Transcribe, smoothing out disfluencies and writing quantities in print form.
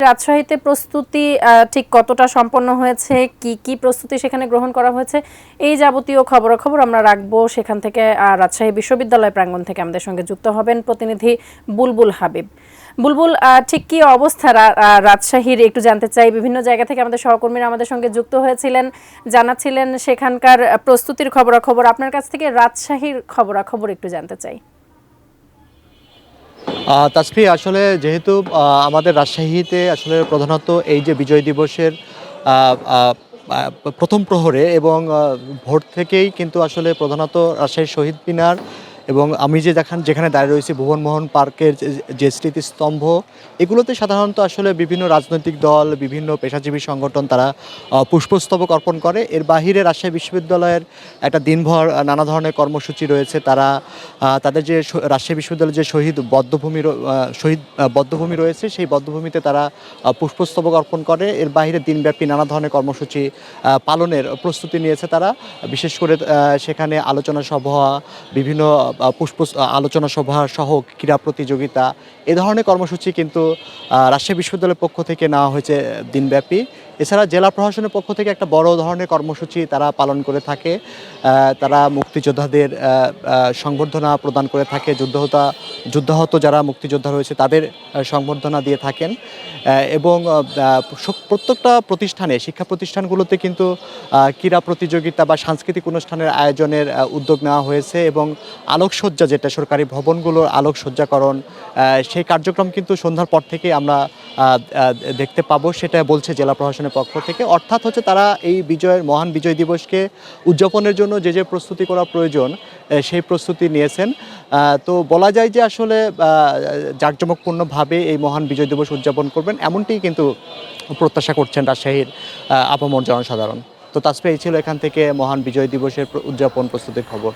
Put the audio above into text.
রাজশাহীতে প্রস্তুতি ঠিক কতটা সম্পন্ন হয়েছে, কি কি প্রস্তুতি সেখানে গ্রহণ করা হয়েছে, এই যাবতীয় খবরাখবর আমরা রাখবো সেখান থেকে। রাজশাহী বিশ্ববিদ্যালয় প্রাঙ্গণ থেকে আমাদের সঙ্গে যুক্ত হবেন প্রতিনিধি বুলবুল হাবিব। বুলবুল, ঠিক কি অবস্থা রাজশাহীর একটু জানতে চাই। বিভিন্ন জায়গা থেকে আমাদের সহকর্মীরা আমাদের সঙ্গে যুক্ত হয়েছিলেন, জানাচ্ছিলেন সেখানকার প্রস্তুতির খবরাখবর। আপনার কাছ থেকে রাজশাহীর খবরাখবর একটু জানতে চাই। তাসফি, আসলে যেহেতু আমাদের রাজশাহীতে আসলে প্রধানত এই যে বিজয় দিবসের আহ, আহ, আহ, প্রথম প্রহরে এবং ভোর থেকেই কিন্তু আসলে প্রধানত রাজশাহীর শহীদ মিনার এবং আমি যেখানে দাঁড়িয়ে রয়েছি ভুবনমোহন পার্কের যে স্মৃতিস্তম্ভ, এগুলোতে সাধারণত আসলে বিভিন্ন রাজনৈতিক দল, বিভিন্ন পেশাজীবী সংগঠন তারা পুষ্পস্তবক অর্পণ করে। এর বাহিরে রাজশাহী বিশ্ববিদ্যালয়ের একটা দিনভর নানা ধরনের কর্মসূচি রয়েছে। তারা তাদের যে রাজশাহী বিশ্ববিদ্যালয়ের যে শহীদ বদ্ধভূমি রয়েছে, সেই বদ্ধভূমিতে তারা পুষ্পস্তবক অর্পণ করে। এর বাহিরে দিনব্যাপী নানা ধরনের কর্মসূচি পালনের প্রস্তুতি নিয়েছে তারা। বিশেষ করে সেখানে আলোচনা সভা, বিভিন্ন আলোচনা সভা সহ ক্রীড়া প্রতিযোগিতা, এ ধরনের কর্মসূচি কিন্তু রাজশাহী বিশ্ববিদ্যালয়ের পক্ষ থেকে নেওয়া হয়েছে দিনব্যাপী। এছাড়া জেলা প্রশাসনের পক্ষ থেকে একটা বড় ধরনের কর্মসূচি তারা পালন করে থাকে। তারা মুক্তিযোদ্ধাদের সংবর্ধনা প্রদান করে থাকে, যুদ্ধাহত যারা মুক্তিযোদ্ধা রয়েছে তাদের সংবর্ধনা দিয়ে থাকেন। এবং প্রত্যেকটা প্রতিষ্ঠানে, শিক্ষা প্রতিষ্ঠানগুলোতে কিন্তু ক্রীড়া প্রতিযোগিতা বা সাংস্কৃতিক অনুষ্ঠানের আয়োজনের উদ্যোগ নেওয়া হয়েছে এবং আলোকসজ্জা, যেটা সরকারি ভবনগুলোর আলোকসজ্জাকরণ, সেই কার্যক্রম কিন্তু সন্ধ্যার পর থেকে আমরা দেখতে পাবো, সেটা বলছে জেলা প্রশাসনের পক্ষ থেকে। অর্থাৎ হচ্ছে তারা এই মহান বিজয় দিবসকে উদযাপনের জন্য যে প্রস্তুতি করা প্রয়োজন সেই প্রস্তুতি নিয়েছেন। তো বলা যায় যে আসলে জাঁকজমকপূর্ণভাবে এই মহান বিজয় দিবস উদযাপন করবেন, এমনটিই কিন্তু প্রত্যাশা করছেন রাজশাহীর আপামর জনসাধারণ। তো তাসফিয়া, এই ছিল এখান থেকে মহান বিজয় দিবসের উদযাপন প্রস্তুতির খবর।